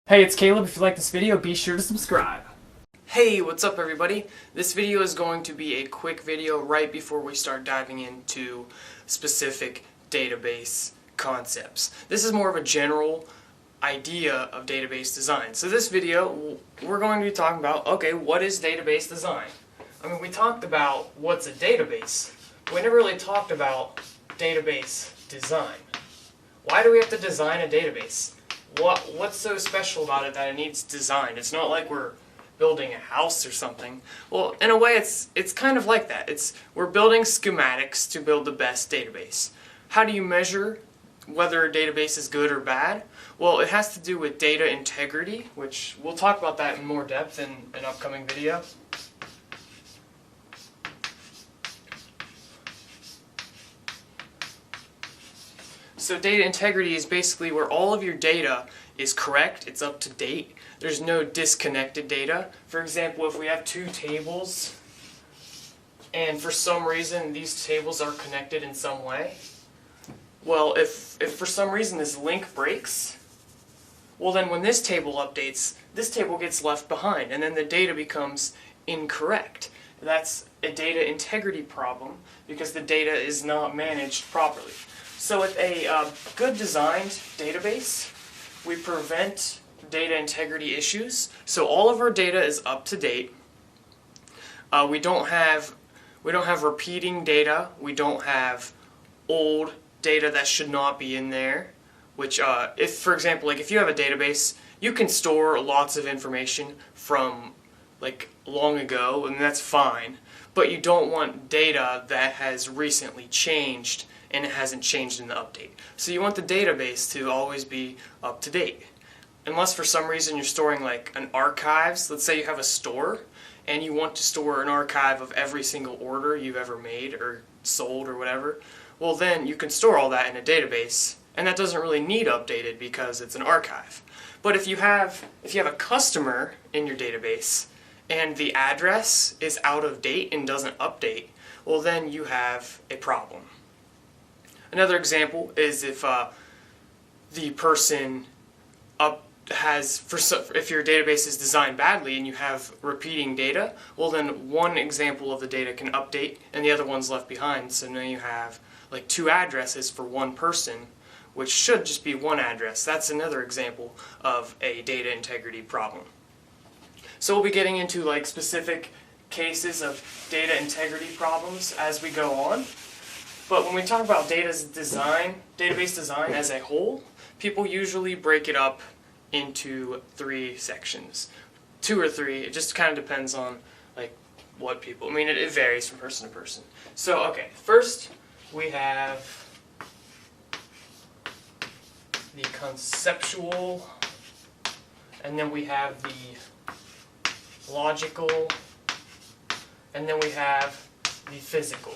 Hey, it's Caleb. If you like this video, be sure to subscribe. Hey, what's up everybody? This video is going to be a quick video right before we start diving into specific database concepts. This is more of a general idea of database design. So this video, we're going to be talking about, okay, what is database design? I mean, we talked about what's a database. We never really talked about database design. Why do we have to design a database? What's so special about it that it needs design? It's not like we're building a house or something. Well, in a way, it's kind of like that. We're building schematics to build the best database. How do you measure whether a database is good or bad? Well, it has to do with data integrity, which we'll talk about that in more depth in an upcoming video. So data integrity is basically where all of your data is correct, it's up to date. There's no disconnected data. For example, if we have two tables and for some reason these tables are connected in some way, well, if for some reason this link breaks, well then when this table updates, this table gets left behind and then the data becomes incorrect. That's a data integrity problem because the data is not managed properly. So with a good designed database, we prevent data integrity issues. So all of our data is up to date. We don't have repeating data. We don't have old data that should not be in there. Which, if for example, like if you have a database, you can store lots of information from like long ago, and that's fine. But you don't want data that has recently changed and it hasn't changed in the update. So you want the database to always be up to date. Unless for some reason you're storing like an archives, let's say you have a store and you want to store an archive of every single order you've ever made or sold or whatever, well then you can store all that in a database and that doesn't really need updated because it's an archive. But if you have a customer in your database and the address is out of date and doesn't update, well then you have a problem. Another example is if the person if your database is designed badly and you have repeating data, well then one example of the data can update and the other one's left behind. So now you have like two addresses for one person, which should just be one address. That's another example of a data integrity problem. So we'll be getting into like specific cases of data integrity problems as we go on. But when we talk about database design as a whole, people usually break it up into 3 sections. 2 or 3, it just kind of depends on like what people, I mean it varies from person to person. So okay, first we have the conceptual, and then we have the logical, and then we have the physical.